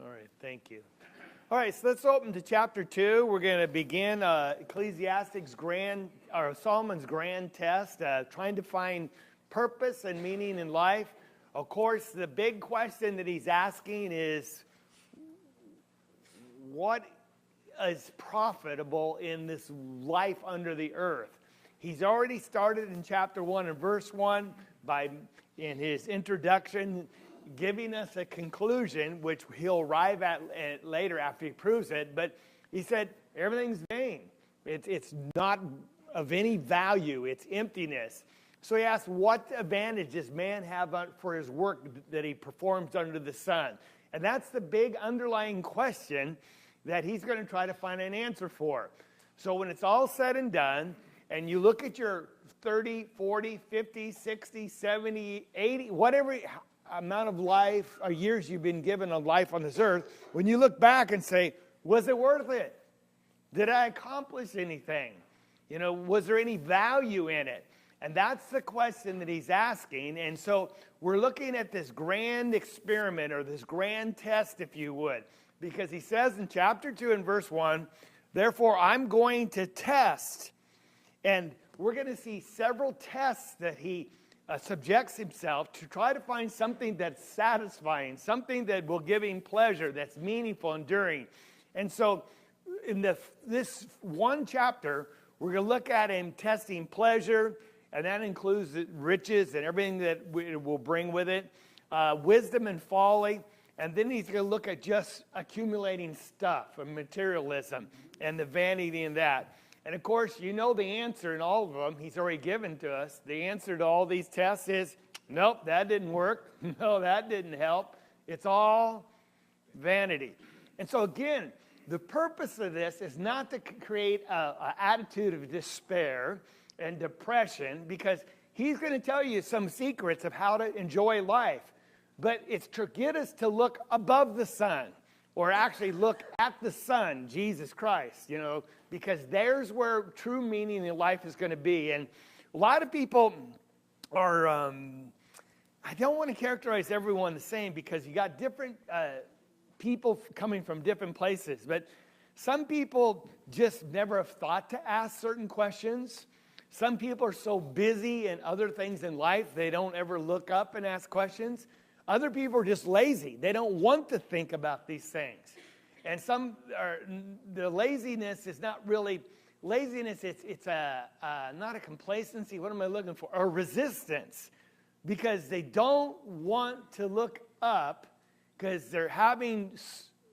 All right, thank you. All right, so let's open to chapter 2. We're going to begin Ecclesiastes Solomon's grand test, trying to find purpose and meaning in life. Of course, the big question that he's asking is, what is profitable in this life under the earth? He's already started in chapter 1 and verse 1 in his introduction, giving us a conclusion, which he'll arrive at later after he proves it. But he said, everything's vain. It's not of any value. It's emptiness. So he asked, what advantage does man have for his work that he performs under the sun? And that's the big underlying question that he's going to try to find an answer for. So when it's all said and done, and you look at your 30, 40, 50, 60, 70, 80, whatever amount of life or years you've been given of life on this earth, when you look back and say, was it worth it? Did I accomplish anything? Was there any value in it? And that's the question that he's asking. And so we're looking at this grand experiment, or this grand test, if you would, because he says in chapter 2 and verse 1, therefore I'm going to test. And we're going to see several tests that he subjects himself to try to find something that's satisfying, something that will give him pleasure, that's meaningful, enduring. And so in this one chapter, we're going to look at him testing pleasure, and that includes riches and everything that it will bring with it, wisdom and folly. And then he's going to look at just accumulating stuff and materialism and the vanity in that. And of course, you know the answer in all of them. He's already given to us. The answer to all these tests is, nope, that didn't work. No, that didn't help. It's all vanity. And so again, the purpose of this is not to create an attitude of despair and depression, because he's going to tell you some secrets of how to enjoy life. But it's to get us to look above the sun, or actually look at the Son, Jesus Christ, because there's where true meaning in life is going to be. And a lot of people are, I don't want to characterize everyone the same, because you got different people coming from different places. But some people just never have thought to ask certain questions. Some people are so busy in other things in life, they don't ever look up and ask questions. Other people are just lazy. They don't want to think about these things. And the laziness is not really laziness. It's not a complacency. What am I looking for? A resistance, because they don't want to look up, because they're having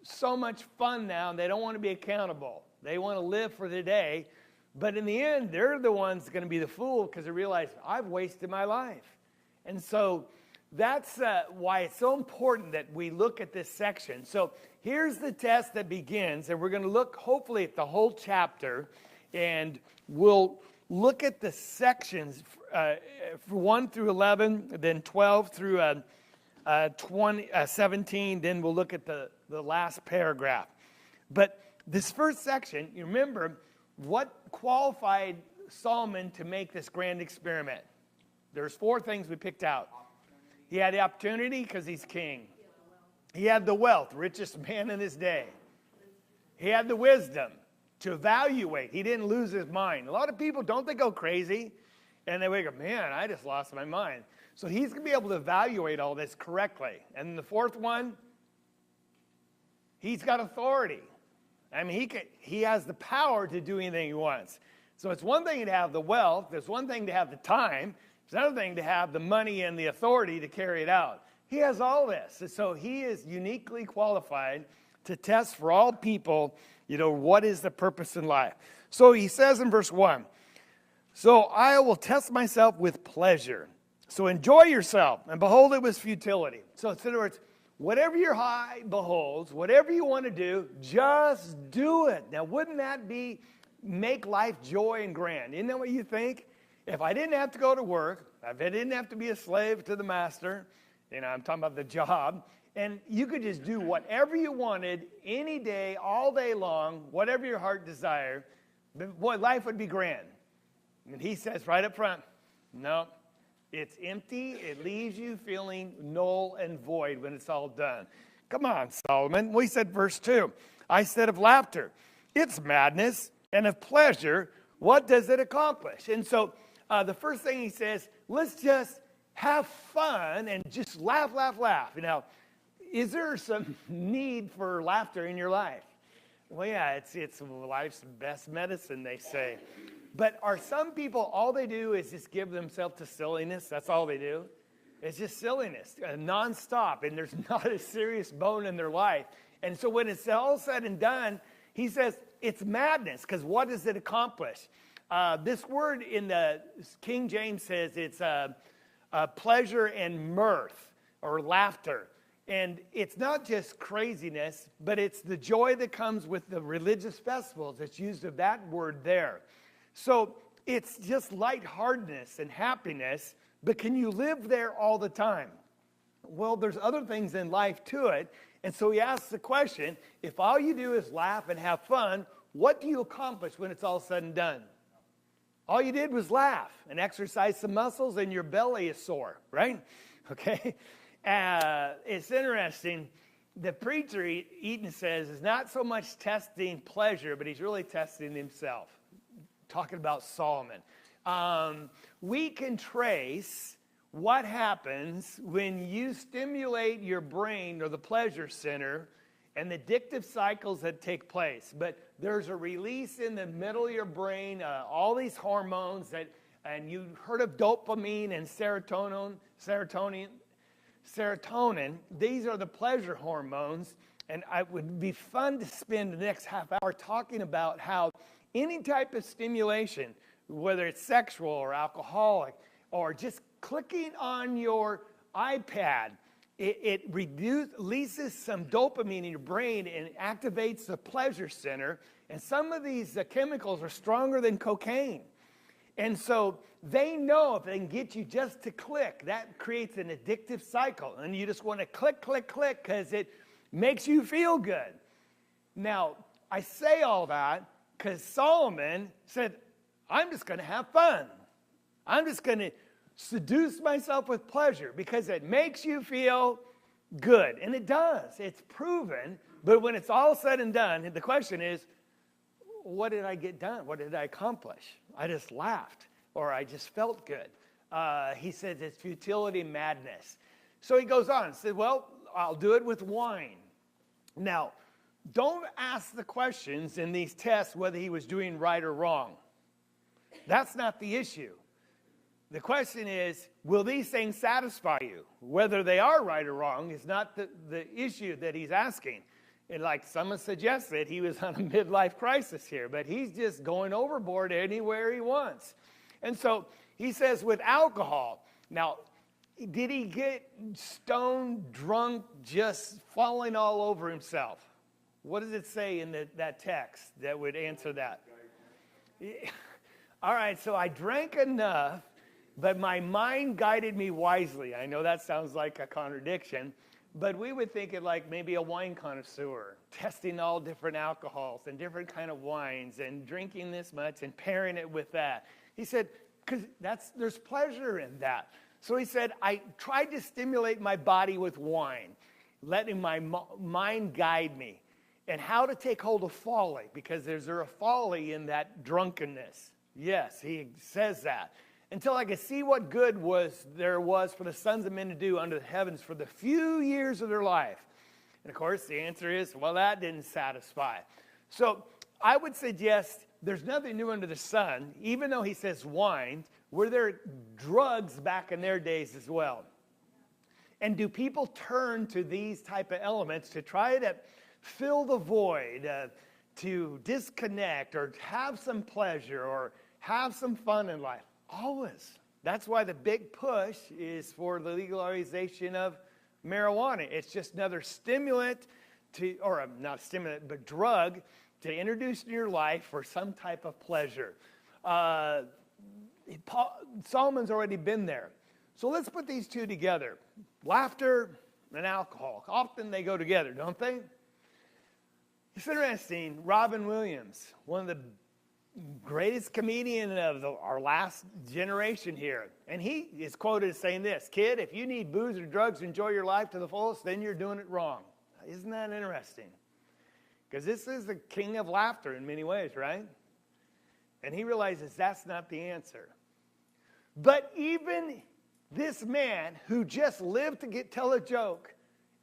so much fun now, and they don't want to be accountable. They want to live for the day, but in the end, they're the ones going to be the fool, because they realize I've wasted my life. And so that's why it's so important that we look at this section. So here's the test that begins, and we're going to look hopefully at the whole chapter, and we'll look at the sections 1 through 11, then 12 through 17, then we'll look at the last paragraph. But this first section, you remember, what qualified Solomon to make this grand experiment? There's 4 things we picked out. He had the opportunity because he's king. He had the wealth, richest man in his day. He had the wisdom to evaluate. He didn't lose his mind. A lot of people, don't they go crazy? And they wake up, man, I just lost my mind. So he's going to be able to evaluate all this correctly. And the 4th one, he's got authority. I mean, he has the power to do anything he wants. So it's one thing to have the wealth. There's one thing to have the time. It's another thing to have the money and the authority to carry it out. He has all this. And so he is uniquely qualified to test for all people, what is the purpose in life. So he says in verse 1, so I will test myself with pleasure. So enjoy yourself, and behold it was futility. So in other words, whatever your eye beholds, whatever you want to do, just do it. Now, wouldn't that make life joy and grand? Isn't that what you think? If I didn't have to go to work, if I didn't have to be a slave to the master, I'm talking about the job, and you could just do whatever you wanted, any day, all day long, whatever your heart desired, boy, life would be grand. And he says right up front, no, it's empty. It leaves you feeling null and void when it's all done. Come on, Solomon. We said verse 2. I said of laughter, it's madness, and of pleasure, what does it accomplish? And so the first thing he says, let's just have fun and just laugh, laugh, laugh. Now, is there some need for laughter in your life? Well, yeah, it's life's best medicine, they say. But are some people, all they do is just give themselves to silliness? That's all they do? It's just silliness, nonstop, and there's not a serious bone in their life. And so when it's all said and done, he says it's madness, because what does it accomplish? This word in the King James says it's pleasure and mirth or laughter. And it's not just craziness, but it's the joy that comes with the religious festivals. It's used of that word there. So it's just lightheartedness and happiness, but can you live there all the time? Well, there's other things in life to it. And so he asks the question, if all you do is laugh and have fun, what do you accomplish when it's all said and done? All you did was laugh and exercise some muscles and your belly is sore, right? Okay? It's interesting. The preacher, Eaton says, is not so much testing pleasure, but he's really testing himself. Talking about Solomon. We can trace what happens when you stimulate your brain or the pleasure center and the addictive cycles that take place. But there's a release in the middle of your brain, all these hormones and you heard of dopamine and serotonin. These are the pleasure hormones. And it would be fun to spend the next half hour talking about how any type of stimulation, whether it's sexual or alcoholic or just clicking on your iPad, it releases some dopamine in your brain and activates the pleasure center. And some of these chemicals are stronger than cocaine. And so they know if they can get you just to click, that creates an addictive cycle. And you just want to click, click, click because it makes you feel good. Now, I say all that because Solomon said, I'm just going to have fun. I'm just going to seduce myself with pleasure because it makes you feel good. And it does. It's proven. But when it's all said and done, the question is, what did I get done? What did I accomplish? I just laughed or I just felt good. He says it's futility, madness. So he goes on and said, well, I'll do it with wine. Now, don't ask the questions in these tests whether he was doing right or wrong. That's not the issue. The question is, will these things satisfy you? Whether they are right or wrong is not the issue that he's asking. And like someone suggested, he was on a midlife crisis here, but he's just going overboard anywhere he wants. And so he says with alcohol, now, did he get stoned, drunk, just falling all over himself? What does it say in that text that would answer that? All right, so I drank enough, but my mind guided me wisely. I know that sounds like a contradiction, but we would think it like maybe a wine connoisseur, testing all different alcohols and different kind of wines and drinking this much and pairing it with that. He said, because there's pleasure in that. So he said, I tried to stimulate my body with wine, letting my mind guide me, and how to take hold of folly, because there's a folly in that drunkenness. Yes, he says that. Until I could see what good there was for the sons of men to do under the heavens for the few years of their life. And of course, the answer is, well, that didn't satisfy. So I would suggest there's nothing new under the sun, even though he says wine. Were there drugs back in their days as well? And do people turn to these type of elements to try to fill the void, to disconnect or have some pleasure or have some fun in life? Always. That's why the big push is for the legalization of marijuana. It's just another stimulant or not stimulant, but drug to introduce in your life for some type of pleasure. Solomon's already been there. So let's put these two together. Laughter and alcohol. Often they go together, don't they? It's interesting. Robin Williams, one of the greatest comedian of our last generation here. And he is quoted as saying this, kid, if you need booze or drugs to enjoy your life to the fullest, then you're doing it wrong. Isn't that interesting? Because this is the king of laughter in many ways, right? And he realizes that's not the answer. But even this man who just lived to tell a joke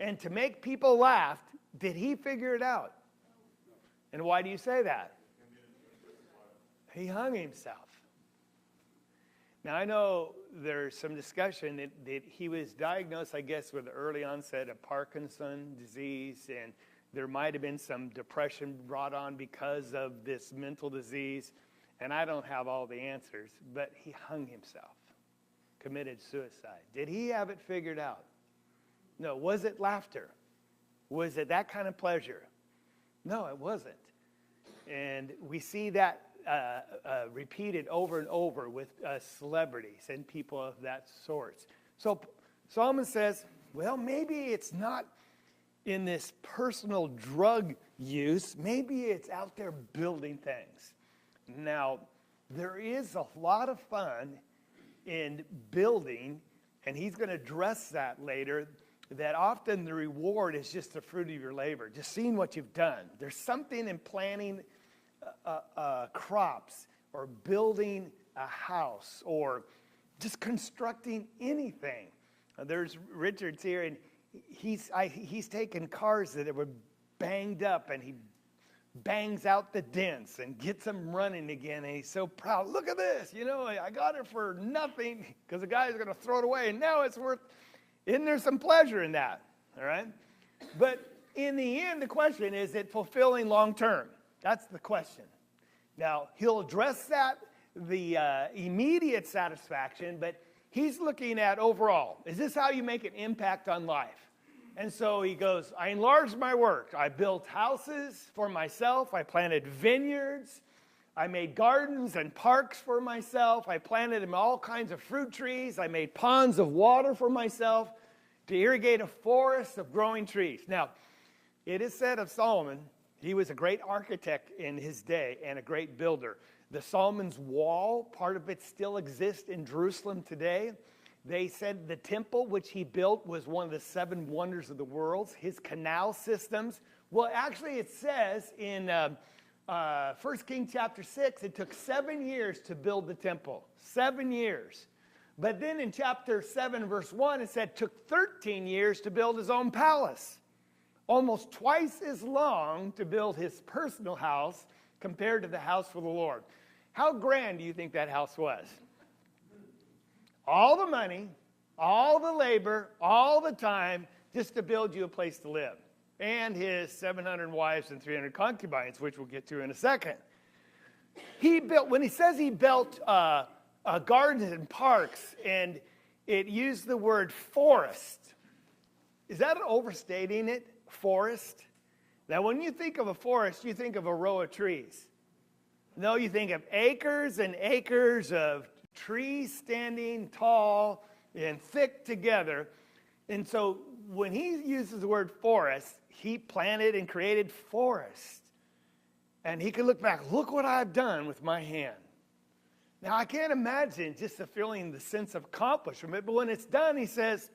and to make people laugh, did he figure it out? And why do you say that? He hung himself. Now, I know there's some discussion that he was diagnosed, I guess, with the early onset of Parkinson's disease, and there might have been some depression brought on because of this mental disease, and I don't have all the answers, but he hung himself, committed suicide. Did he have it figured out? No. Was it laughter? Was it that kind of pleasure? No, it wasn't. And we see that repeated over and over with celebrities and people of that sort. So Solomon says, well, maybe it's not in this personal drug use. Maybe it's out there building things. Now, there is a lot of fun in building, and he's going to address that later, that often the reward is just the fruit of your labor, just seeing what you've done. There's something in planting crops or building a house or just constructing anything. There's Richard's here, and he's taken cars that were banged up, and he bangs out the dents and gets them running again, and he's so proud. Look at this, I got it for nothing because the guy's going to throw it away, and now it's worth. Isn't there some pleasure in that? All right, but in the end, the question is it fulfilling long term? That's the question. Now, he'll address that, the immediate satisfaction, but he's looking at overall. Is this how you make an impact on life? And so he goes, I enlarged my work. I built houses for myself. I planted vineyards. I made gardens and parks for myself. I planted all kinds of fruit trees. I made ponds of water for myself to irrigate a forest of growing trees. Now, it is said of Solomon, he was a great architect in his day and a great builder. The Solomon's Wall, part of it still exists in Jerusalem today. They said the temple which he built was one of the 7 wonders of the world. His canal systems. Well, actually it says in 1 Kings Chapter 6, it took 7 years to build the temple. 7 years. But then in chapter 7, verse 1, it said it took 13 years to build his own palace. Almost twice as long to build his personal house compared to the house for the Lord. How grand do you think that house was? All the money, all the labor, all the time, just to build you a place to live. And his 700 wives and 300 concubines, which we'll get to in a second. When he says he built gardens and parks, and it used the word forest, is that overstating it? Forest? Now, when you think of a forest, you think of a row of trees. No, you think of acres and acres of trees standing tall and thick together. And so when he uses the word forest, he planted and created forest. And he could look back, look what I've done with my hand. Now, I can't imagine just the feeling, the sense of accomplishment. But when it's done, he says,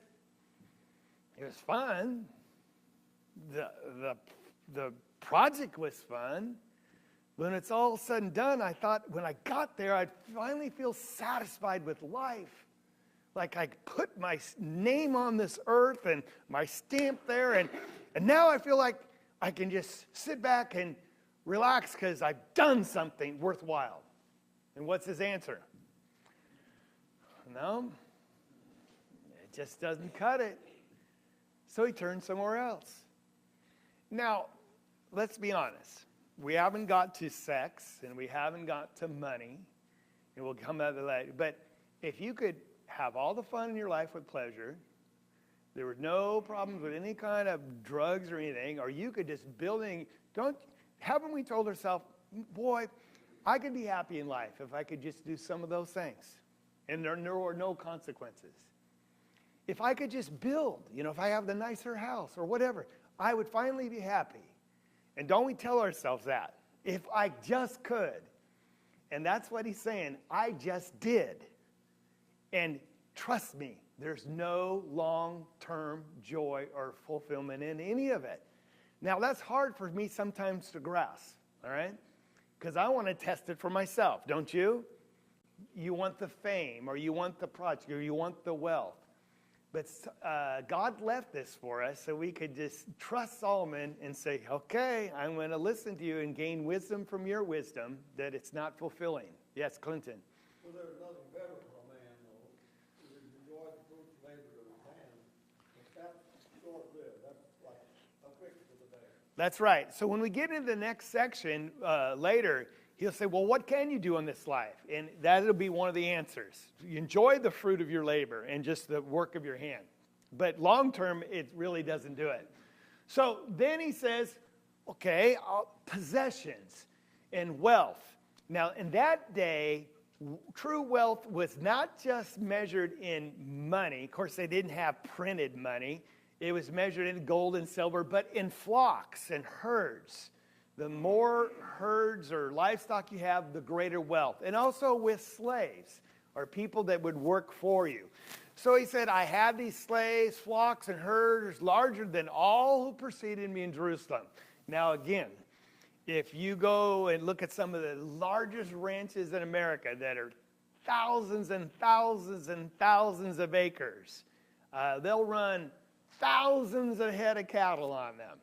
it was fun. The project was fun. When it's all said and done, I thought when I got there, I'd finally feel satisfied with life. Like I put my name on this earth and my stamp there. And now I feel like I can just sit back and relax because I've done something worthwhile. And what's his answer? No, it just doesn't cut it. So he turned somewhere else. Now, let's be honest. We haven't got to sex, and we haven't got to money, and we'll come out of later. But if you could have all the fun in your life with pleasure, there were no problems with any kind of drugs or anything, or you could just haven't we told ourselves, boy, I could be happy in life if I could just do some of those things, and there were no consequences. If I could just build, if I have the nicer house or whatever, I would finally be happy. And don't we tell ourselves that? If I just could. And that's what he's saying. I just did. And trust me, there's no long-term joy or fulfillment in any of it. Now, that's hard for me sometimes to grasp, all right? Because I want to test it for myself, don't you? You want the fame, or you want the project, or you want the wealth. But God left this for us so we could just trust Solomon and say, okay, I'm going to listen to you and gain wisdom from your wisdom that it's not fulfilling. Yes, Clinton. Well, there's nothing better for a man, though, to enjoy the fruits of labor of his hand. But that's short-lived. That's like a quick for the day. That's right. So when we get into the next section later, he'll say, well, what can you do in this life? And that'll be one of the answers. You enjoy the fruit of your labor and just the work of your hand. But long term, it really doesn't do it. So then he says, okay, possessions and wealth. Now, in that day, true wealth was not just measured in money. Of course, they didn't have printed money. It was measured in gold and silver, but in flocks and herds. The more herds or livestock you have, the greater wealth. And also with slaves, or people that would work for you. So he said, I had these slaves, flocks, and herds larger than all who preceded me in Jerusalem. Now again, if you go and look at some of the largest ranches in America that are thousands and thousands and thousands of acres, they'll run thousands of head of cattle on them.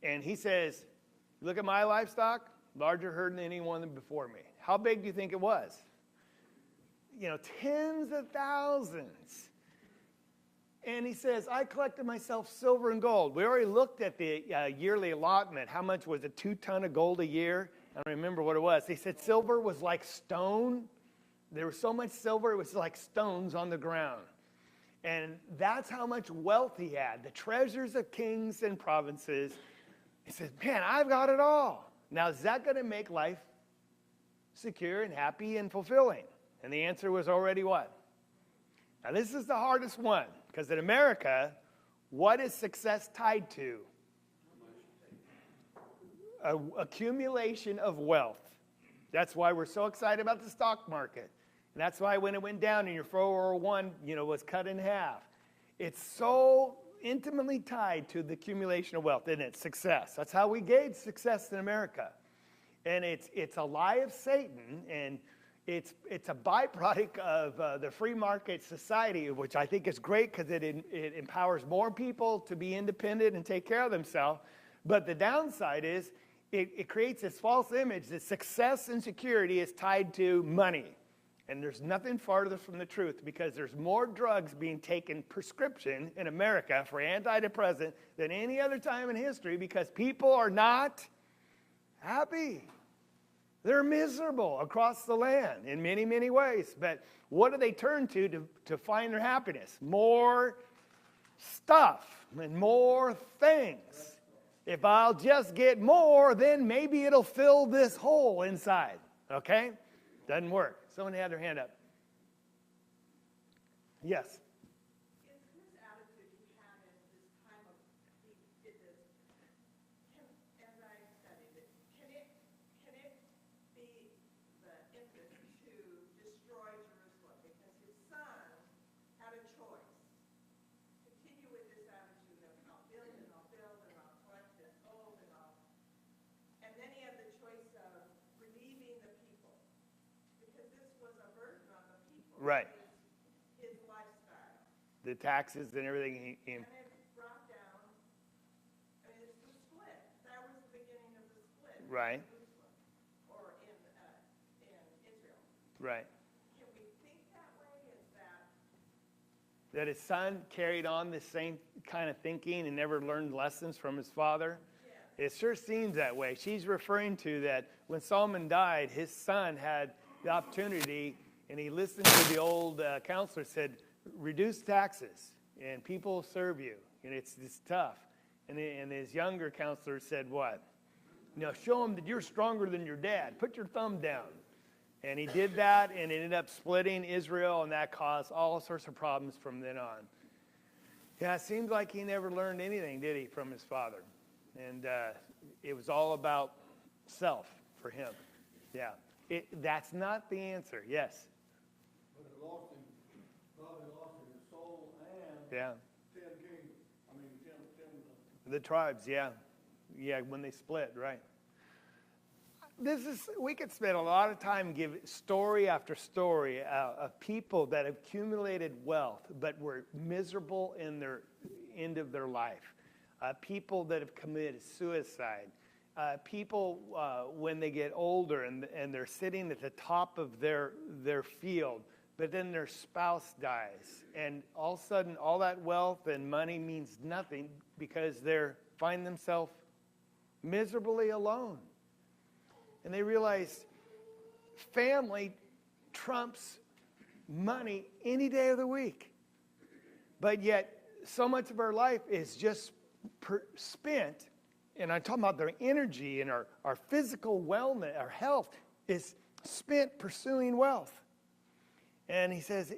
And he says, look at my livestock, larger herd than anyone before me. How big do you think it was? Tens of thousands. And he says, I collected myself silver and gold. We already looked at the yearly allotment. How much was it? 2 tons of gold a year? I don't remember what it was. He said silver was like stone. There was so much silver, it was like stones on the ground. And that's how much wealth he had. The treasures of kings and provinces. He says, man, I've got it all. Now, is that going to make life secure and happy and fulfilling? And the answer was already what? Now, this is the hardest one. Because in America, what is success tied to? Accumulation of wealth. That's why we're so excited about the stock market. And that's why when it went down and your 401, was cut in half. It's so intimately tied to the accumulation of wealth, isn't it? Success. That's how we gauge success in America. And it's a lie of Satan, and it's a byproduct of the free market society, which I think is great because it empowers more people to be independent and take care of themselves. But the downside is it creates this false image that success and security is tied to money. And there's nothing farther from the truth, because there's more drugs being taken prescription in America for antidepressant than any other time in history, because people are not happy. They're miserable across the land in many, many ways. But what do they turn to find their happiness? More stuff and more things. If I'll just get more, then maybe it'll fill this hole inside. Okay? Doesn't work. Someone had their hand up. Yes. Is his attitude he had in this time of he did this? As I studied it, can it be the impetus to destroy Jerusalem? Because his son had a choice: continue with this attitude of I'll build and I'll collect and hold and I'll, and then he had the choice of relieving the people, because this was a burden on the people. Right. His lifestyle. The taxes and everything. And it brought down, it's the split. That was the beginning of the split. Right. In Jerusalem, or in Israel. Right. Can we think that way? Is that? That his son carried on the same kind of thinking and never learned lessons from his father? It sure seems that way. She's referring to that when Solomon died, his son had the opportunity, and he listened to the old counselor, said, reduce taxes and people will serve you. And it's tough. And his younger counselor said what? Show him that you're stronger than your dad. Put your thumb down. And he did that, and ended up splitting Israel, and that caused all sorts of problems from then on. Yeah, it seems like he never learned anything, did he, from his father? And it was all about self for him. Yeah. That's not the answer. Yes? But it probably lost him his soul and Yeah. 10 kingdoms. 10 The tribes, yeah. Yeah, when they split, right. We could spend a lot of time giving story after story of people that have accumulated wealth but were miserable in their end of their life. People that have committed suicide. People when they get older and they're sitting at the top of their field, but then their spouse dies. And all of a sudden, all that wealth and money means nothing because they find themselves miserably alone. And they realize family trumps money any day of the week. But yet, so much of our life is just spent, and I'm talking about their energy and our physical wellness, our health, is spent pursuing wealth. And he says,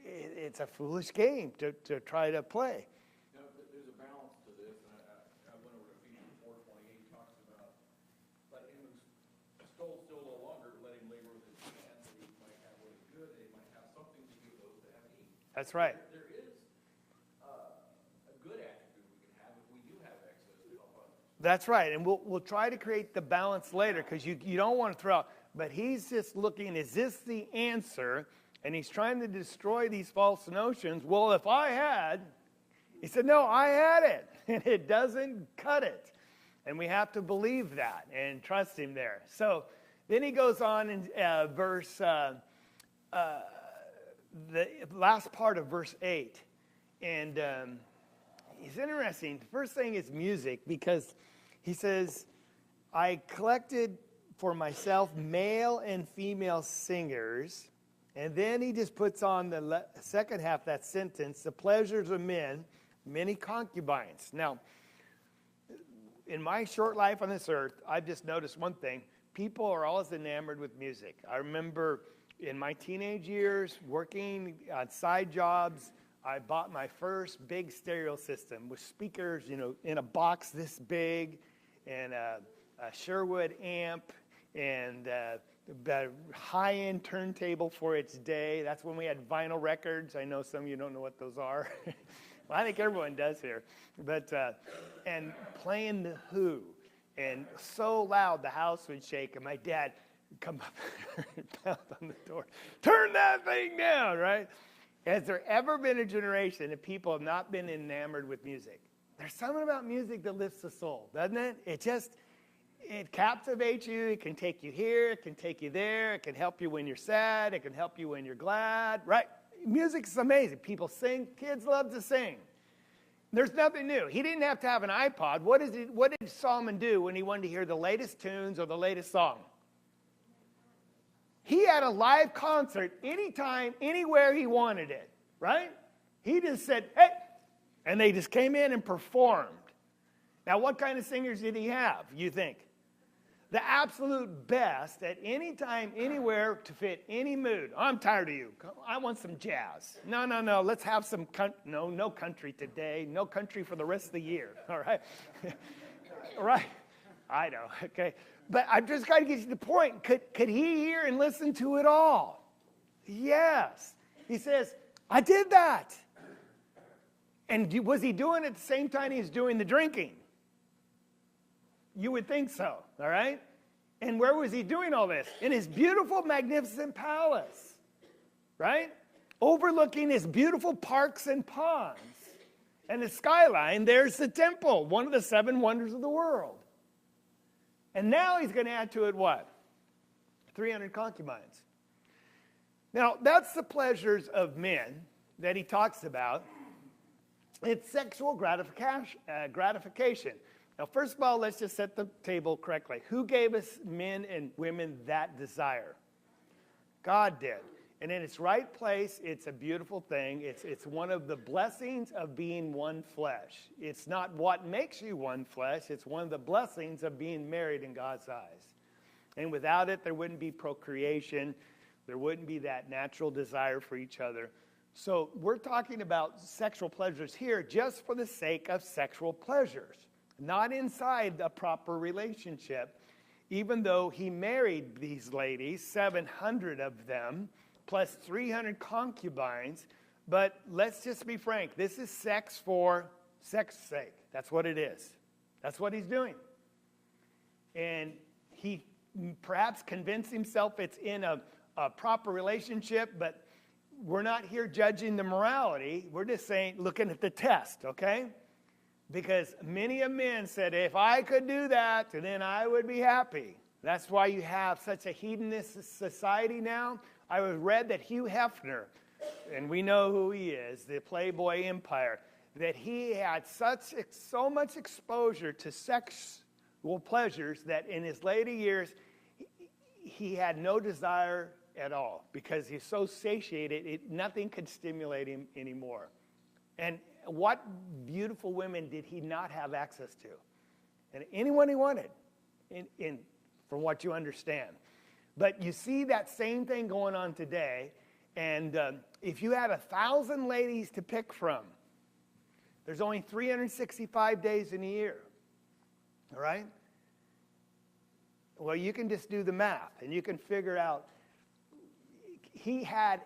it's a foolish game to try to play. There's a balance to this, and I went over to Ephesians 4:28, talks about let him who stole still no longer, let him labor with his hands, that he might have what is good, and he might have something to give those that have need. That's right. There is a good attitude we can have if we do have access to help others. That's right, and we'll try to create the balance later because you don't want to throw out. But he's just looking, is this the answer? And he's trying to destroy these false notions. Well, if I had, he said, no, I had it. And it doesn't cut it. And we have to believe that and trust him there. So then he goes on in the last part of verse 8. And it's interesting. The first thing is music because he says, I collected for myself male and female singers. And then he just puts on the second half of that sentence, the pleasures of men, many concubines. Now, in my short life on this earth, I've just noticed one thing. People are always enamored with music. I remember in my teenage years, working on side jobs, I bought my first big stereo system with speakers, in a box this big, and a Sherwood amp, and the high-end turntable for its day. That's when we had vinyl records. I know some of you don't know what those are. Well, I think everyone does here. But and playing the Who, and so loud the house would shake, and my dad would come up and pound on the door. Turn that thing down, right? Has there ever been a generation that people have not been enamored with music? There's something about music that lifts the soul, doesn't it? It captivates you. It can take you here. It can take you there. It can help you when you're sad. It can help you when you're glad, right? Music's amazing. People sing. Kids love to sing. There's nothing new. He didn't have to have an iPod. What did Solomon do when he wanted to hear the latest tunes or the latest song? He had a live concert anytime, anywhere he wanted it, right? He just said, hey, and they just came in and performed. Now, what kind of singers did he have, you think? The absolute best at any time, anywhere, to fit any mood. I'm tired of you. I want some jazz. No. Let's have some no country today. No country for the rest of the year. All right? Right? I know. Okay. But I've just got to get you to the point. Could he hear and listen to it all? Yes. He says, I did that. And was he doing it at the same time he was doing the drinking? You would think so, all right? And where was he doing all this? In his beautiful, magnificent palace, right? Overlooking his beautiful parks and ponds. And the skyline, there's the temple, one of the 7 wonders of the world. And now he's going to add to it what? 300 concubines. Now, that's the pleasures of men that he talks about. It's sexual gratification. Now, first of all, let's just set the table correctly. Who gave us men and women that desire? God did. And in its right place, it's a beautiful thing. It's one of the blessings of being one flesh. It's not what makes you one flesh. It's one of the blessings of being married in God's eyes. And without it, there wouldn't be procreation. There wouldn't be that natural desire for each other. So we're talking about sexual pleasures here just for the sake of sexual pleasures. Not inside a proper relationship, even though he married these ladies, 700 of them, plus 300 concubines. But let's just be frank, this is sex for sex sake. That's what it is. That's what he's doing. And he perhaps convinced himself it's in a proper relationship, but we're not here judging the morality. We're just saying, looking at the test, okay? Because many of men said, if I could do that, then I would be happy. That's why you have such a hedonist society now. I read that Hugh Hefner, and we know who he is, the Playboy Empire, that he had so much exposure to sexual pleasures that in his later years, he had no desire at all because he's so satiated, nothing could stimulate him anymore. And what beautiful women did he not have access to? And anyone he wanted, from what you understand. But you see that same thing going on today, and if you had 1,000 ladies to pick from, there's only 365 days in a year, all right? Well, you can just do the math, and you can figure out he had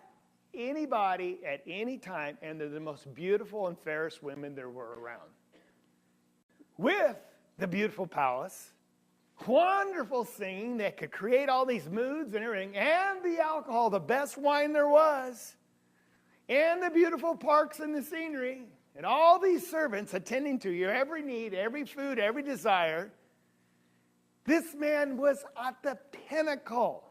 anybody at any time, and they're the most beautiful and fairest women there were around. With the beautiful palace, wonderful singing that could create all these moods and everything, and the alcohol, the best wine there was, and the beautiful parks and the scenery, and all these servants attending to your every need, every food, every desire. This man was at the pinnacle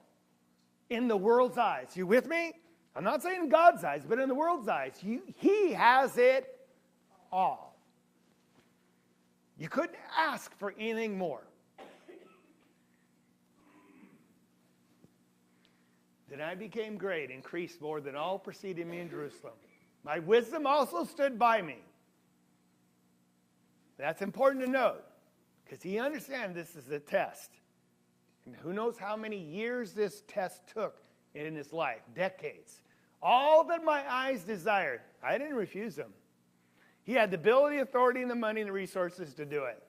in the world's eyes. You with me? I'm not saying in God's eyes, but in the world's eyes. He has it all. You couldn't ask for anything more. Then I became great, increased more than all preceding me in Jerusalem. My wisdom also stood by me. That's important to note, because he understands this is a test. And who knows how many years this test took in his life, decades. All that my eyes desired, I didn't refuse them. He had the ability, authority, and the money and the resources to do it.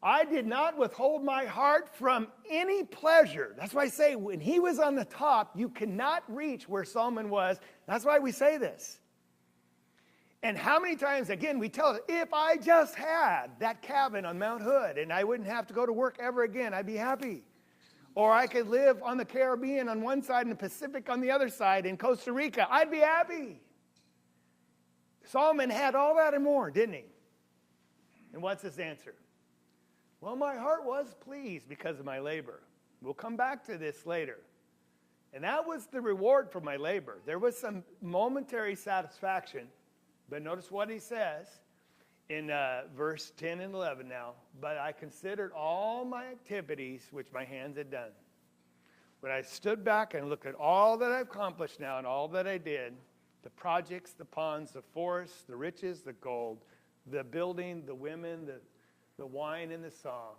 I did not withhold my heart from any pleasure. That's why I say when he was on the top, you cannot reach where Solomon was. That's why we say this. And how many times, again, we tell it, if I just had that cabin on Mount Hood and I wouldn't have to go to work ever again, I'd be happy. Or I could live on the Caribbean on one side and the Pacific on the other side in Costa Rica, I'd be happy. Solomon had all that and more, didn't he? And what's his answer? Well, my heart was pleased because of my labor. We'll come back to this later. And that was the reward for my labor. There was some momentary satisfaction. But notice what he says in verse 10 and 11 now. But I considered all my activities which my hands had done. When I stood back and looked at all that I've accomplished now and all that I did, the projects, the ponds, the forests, the riches, the gold, the building, the women, the wine and the song,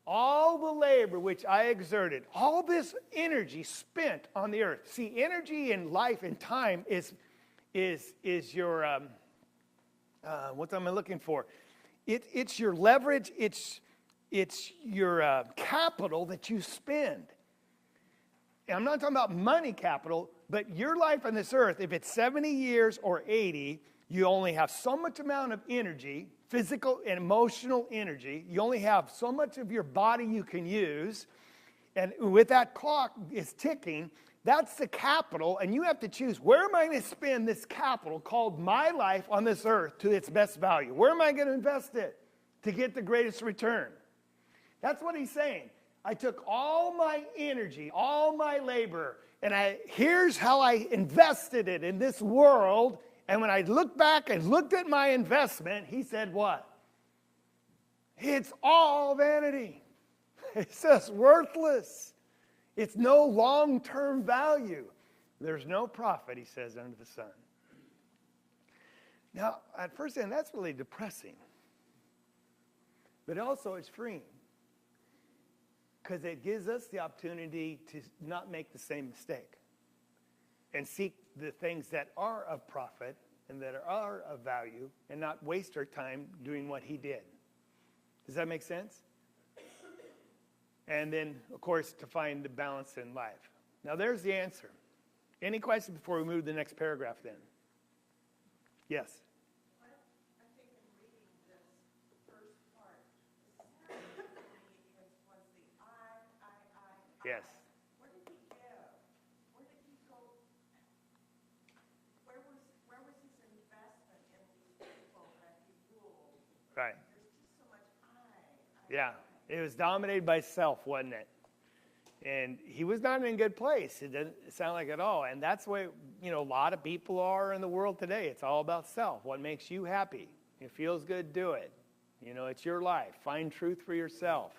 all the labor which I exerted, all this energy spent on the earth. See, energy in life and time is your, what am I looking for? It's your leverage, it's your capital that you spend. And I'm not talking about money capital, but your life on this earth, if it's 70 years or 80, you only have so much amount of energy, physical and emotional energy. You only have so much of your body you can use. And with that clock is ticking, that's the capital, and you have to choose, where am I going to spend this capital called my life on this earth to its best value? Where am I going to invest it to get the greatest return? That's what he's saying. I took all my energy, all my labor, and here's how I invested it in this world. And when I looked back and looked at my investment, he said what? It's all vanity. It's just worthless. It's no long-term value. There's no profit, he says, under the sun. Now, at first hand, that's really depressing. But also it's freeing. Because it gives us the opportunity to not make the same mistake. And seek the things that are of profit and that are of value and not waste our time doing what he did. Does that make sense? And then, of course, to find the balance in life. Now, there's the answer. Any questions before we move to the next paragraph then? Yes? Well, I think in reading this, Yes. Where did he give? Where did he go? Where was his investment in these people that he ruled? Right. There's just so much Yeah. It was dominated by self, wasn't it? And he was not in a good place. It doesn't sound like at all. And that's why, a lot of people are in the world today. It's all about self. What makes you happy? It feels good, do it. It's your life. Find truth for yourself.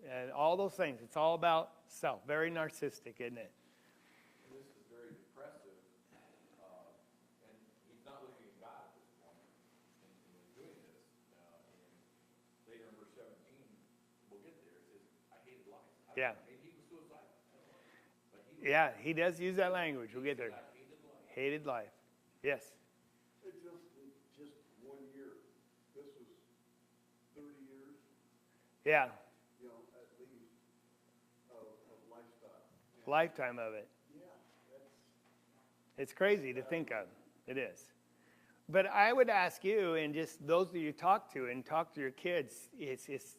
And all those things. It's all about self. Very narcissistic, isn't it? And this is very depressive, and he's not looking at God at this point in doing this. And later in verse 17, we'll get there, it says, I hated life. Yeah. Maybe he was suicidal. But Yeah, he does use that language. We'll get there. I hated life. Hated life. Yes. It just 1 year. This was 30 years, Yeah. at least, of lifestyle. Lifetime of it. Yeah, that's, It's crazy to think of. It is. But I would ask you, and just those that you talk to and talk to your kids, is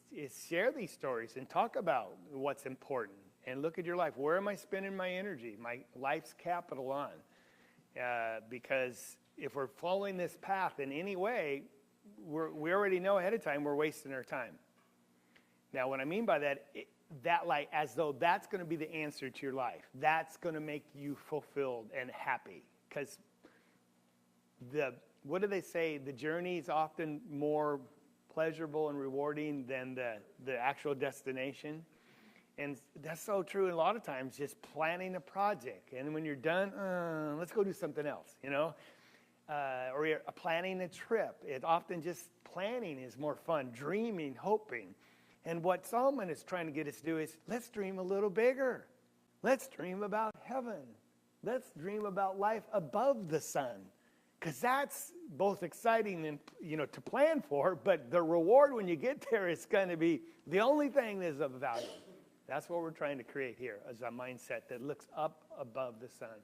share these stories and talk about what's important. And look at your life. Where am I spending my energy, my life's capital on? Because if we're following this path in any way, we already know ahead of time we're wasting our time. Now, what I mean by that, as though that's going to be the answer to your life. That's going to make you fulfilled and happy. Because what do they say? The journey is often more pleasurable and rewarding than the actual destination. And that's so true. And a lot of times, just planning a project, and when you're done, let's go do something else, or you're planning a trip. It often just planning is more fun. Dreaming, hoping, and what Solomon is trying to get us to do is let's dream a little bigger. Let's dream about heaven. Let's dream about life above the sun. Because that's both exciting and, to plan for, but the reward when you get there is going to be the only thing that is of value. That's what we're trying to create here, as a mindset that looks up above the sun.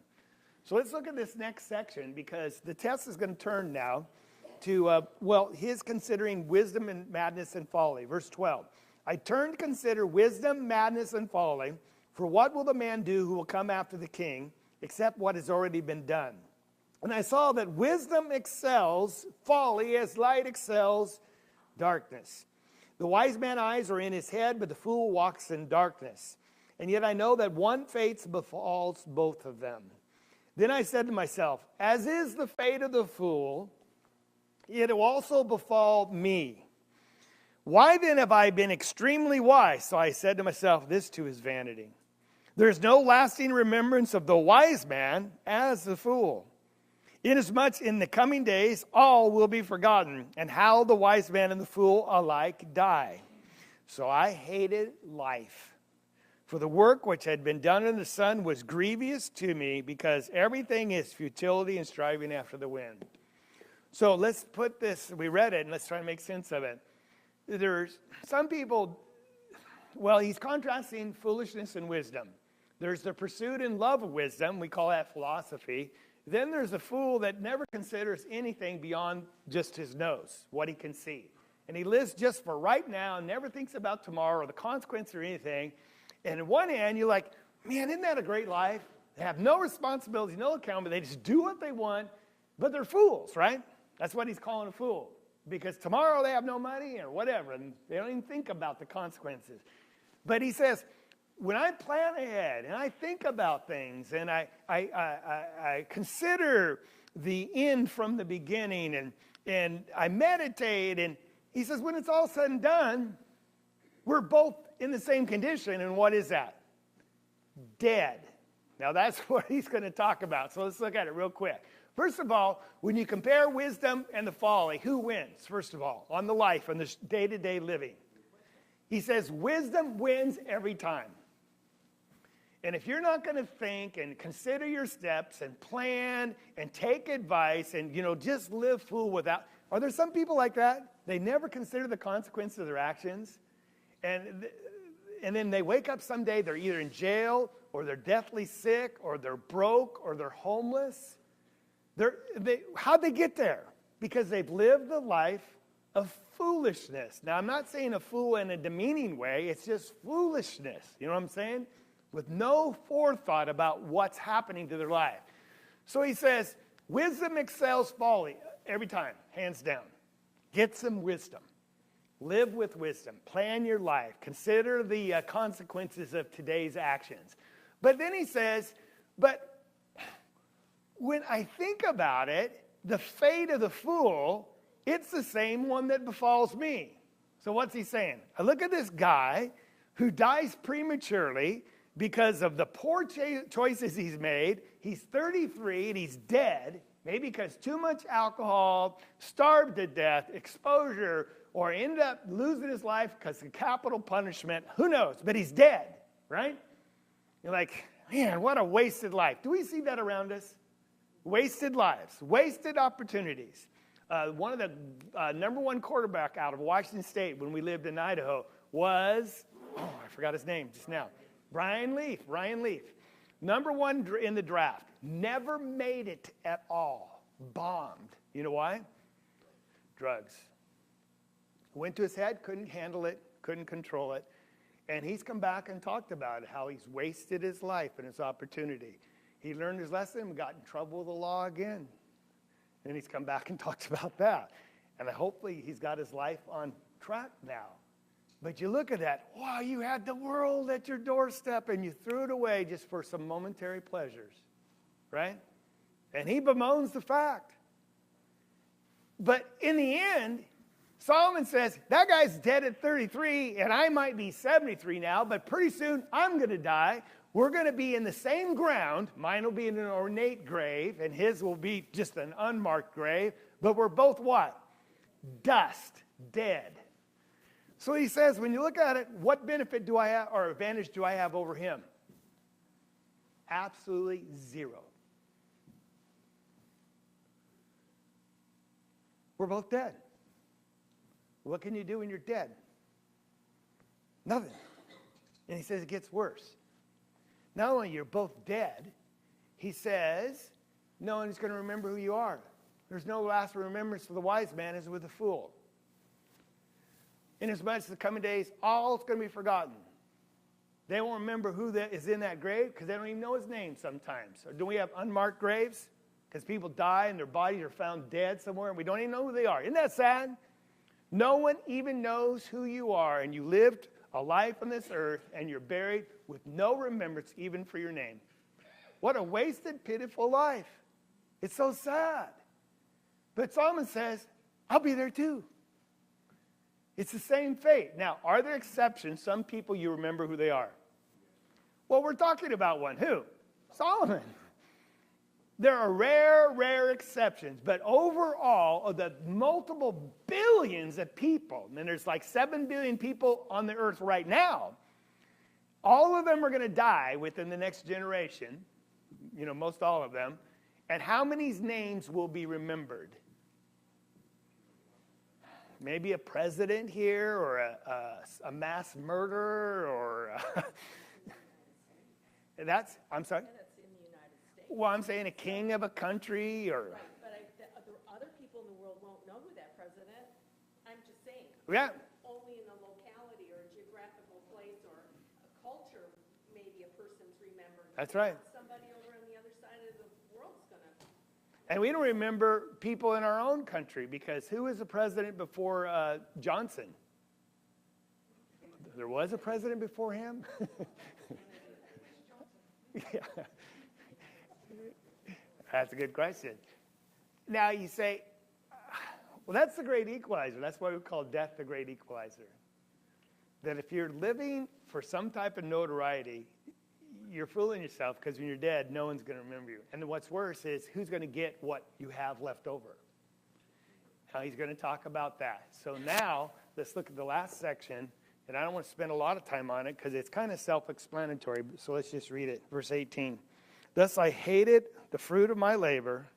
So let's look at this next section, because the test is going to turn now to, his considering wisdom and madness and folly. Verse 12. I turn to consider wisdom, madness, and folly, for what will the man do who will come after the king, except what has already been done? And I saw that wisdom excels folly as light excels darkness. The wise man's eyes are in his head, but the fool walks in darkness. And yet I know that one fate befalls both of them. Then I said to myself, as is the fate of the fool, it will also befall me. Why then have I been extremely wise? So I said to myself, this too is vanity. There is no lasting remembrance of the wise man as the fool. Inasmuch in the coming days all will be forgotten, and how the wise man and the fool alike die. So I hated life, for the work which had been done in the sun was grievous to me, because everything is futility and striving after the wind. So let's put this, we read it, and let's try to make sense of it. There's some people, he's contrasting foolishness and wisdom. There's the pursuit and love of wisdom, we call that philosophy. Then there's a fool that never considers anything beyond just his nose, what he can see. And he lives just for right now, never thinks about tomorrow or the consequence or anything. And on one hand, you're like, man, isn't that a great life? They have no responsibility, no accountability. They just do what they want, but they're fools, right? That's what he's calling a fool. Because tomorrow they have no money or whatever, and they don't even think about the consequences. But he says, when I plan ahead and I think about things and I consider the end from the beginning and I meditate, and he says when it's all said and done, we're both in the same condition. And what is that? Dead. Now that's what he's going to talk about. So let's look at it real quick. First of all, when you compare wisdom and the folly, who wins, first of all, on the life and the day-to-day living? He says wisdom wins every time. And if you're not going to think and consider your steps and plan and take advice and, just live fool without... Are there some people like that? They never consider the consequences of their actions. And then they wake up someday, they're either in jail or they're deathly sick or they're broke or they're homeless. How'd they get there? Because they've lived the life of foolishness. Now, I'm not saying a fool in a demeaning way. It's just foolishness. You know what I'm saying? with no forethought about what's happening to their life. So he says, wisdom excels folly every time, hands down. Get some wisdom. Live with wisdom. Plan your life. Consider the consequences of today's actions. But then he says, but when I think about it, the fate of the fool, it's the same one that befalls me. So what's he saying? I look at this guy who dies prematurely because of the poor choices he's made. He's 33 and he's dead, maybe because too much alcohol, starved to death, exposure, or ended up losing his life because of capital punishment. Who knows? But he's dead, right? You're like, man, what a wasted life. Do we see that around us? Wasted lives, wasted opportunities. One of the number one quarterback out of Washington State when we lived in Idaho was, I forgot his name just now, Ryan Leaf. Number one in the draft. Never made it at all. Bombed. You know why? Drugs. Went to his head, couldn't handle it, couldn't control it. And he's come back and talked about how he's wasted his life and his opportunity. He learned his lesson and got in trouble with the law again. And he's come back and talked about that. And hopefully he's got his life on track now. But you look at that, wow, you had the world at your doorstep and you threw it away just for some momentary pleasures, right? And he bemoans the fact. But in the end, Solomon says, that guy's dead at 33 and I might be 73 now, but pretty soon I'm going to die. We're going to be in the same ground. Mine will be in an ornate grave, and his will be just an unmarked grave. But we're both what? Dust, dead. So he says, when you look at it, what benefit do I have, or advantage do I have over him? Absolutely zero. We're both dead. What can you do when you're dead? Nothing. And he says it gets worse. Not only you're both dead, he says, no one's going to remember who you are. There's no lasting remembrance for the wise man as with the fool. Inasmuch as the coming days, all is going to be forgotten. They won't remember who is in that grave because they don't even know his name sometimes. Or do we have unmarked graves? Because people die and their bodies are found dead somewhere and we don't even know who they are. Isn't that sad? No one even knows who you are, and you lived a life on this earth and you're buried with no remembrance even for your name. What a wasted, pitiful life. It's so sad. But Solomon says, I'll be there too. It's the same fate. Now, are there exceptions? Some people you remember who they are. Well, we're talking about one. Who? Solomon. There are rare exceptions, but overall, of the multiple billions of people, and there's like 7 billion people on the earth right now, all of them are going to die within the next generation, most all of them, and how many names will be remembered? Maybe a president here, or a mass murderer, or I'm sorry? Well, I'm saying a king of a country, or... Right, but the other people in the world won't know who that president. I'm just saying. Yeah. Only in a locality or a geographical place or a culture, maybe a person's remembered. That's right. Somebody over on the other side of the world's going to... And we don't remember people in our own country, because who was the president before Johnson? There was a president before him? Yeah. That's a good question. Now you say, well, that's the great equalizer. That's why we call death the great equalizer. That if you're living for some type of notoriety, you're fooling yourself, because when you're dead, no one's going to remember you. And what's worse is, who's going to get what you have left over? Now he's going to talk about that. So now let's look at the last section. And I don't want to spend a lot of time on it because it's kind of self-explanatory. So let's just read it. Verse 18. Thus I hated the fruit of my labor,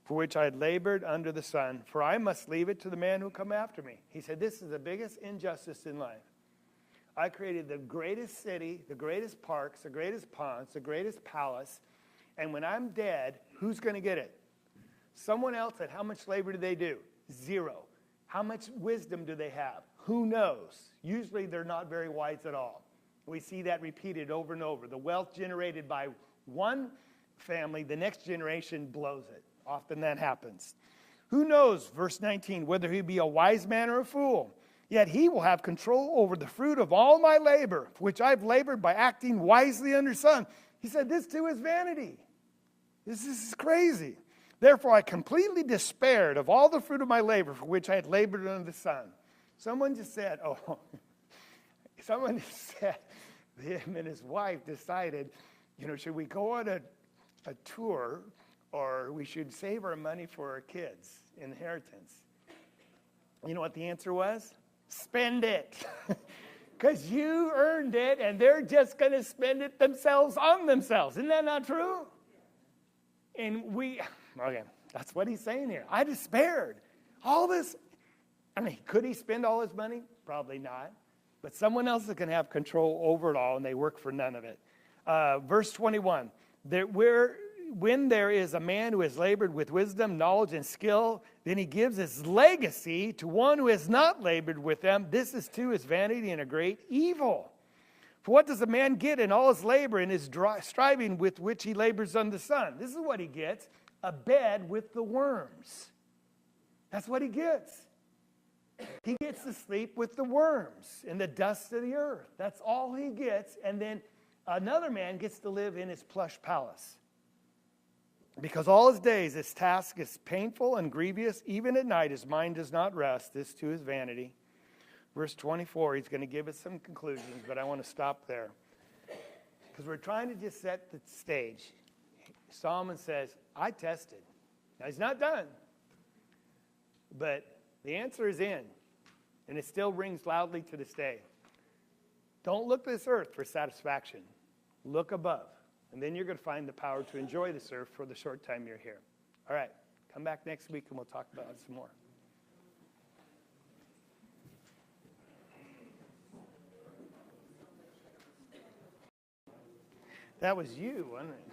for which I had labored under the sun, for I must leave it to the man who come after me. He said, this is the biggest injustice in life. I created the greatest city, the greatest parks, the greatest ponds, the greatest palace, and when I'm dead, who's going to get it? Someone else. And how much labor do they do? Zero. How much wisdom do they have? Who knows? Usually they're not very wise at all. We see that repeated over and over. The wealth generated by one family, the next generation blows it. Often that happens. Who knows, verse 19, whether he be a wise man or a fool? Yet he will have control over the fruit of all my labor, which I've labored by acting wisely under sun. He said, this too is vanity. This is crazy. Therefore I completely despaired of all the fruit of my labor for which I had labored under the sun. Someone just said, him and his wife decided, should we go on a tour, or we should save our money for our kids' inheritance? You know what the answer was? Spend it. Because you earned it, and they're just going to spend it themselves on themselves. Isn't that not true? And that's what he's saying here. I despaired. All this, could he spend all his money? Probably not. But someone else is going to have control over it all, and they work for none of it. Verse 21, when there is a man who has labored with wisdom, knowledge, and skill, then he gives his legacy to one who has not labored with them. This is too is vanity and a great evil. For what does a man get in all his labor and his striving with which he labors under the sun? This is what he gets, a bed with the worms. That's what he gets. He gets to sleep with the worms in the dust of the earth. That's all he gets. And then another man gets to live in his plush palace. Because all his days, his task is painful and grievous. Even at night, his mind does not rest. This too is vanity. Verse 24, he's going to give us some conclusions, but I want to stop there. Because we're trying to just set the stage. Solomon says, I tested. Now, he's not done. But the answer is in. And it still rings loudly to this day. Don't look to this earth for satisfaction. Look above. And then you're going to find the power to enjoy this earth for the short time you're here. All right. Come back next week and we'll talk about it some more. That was you, wasn't it?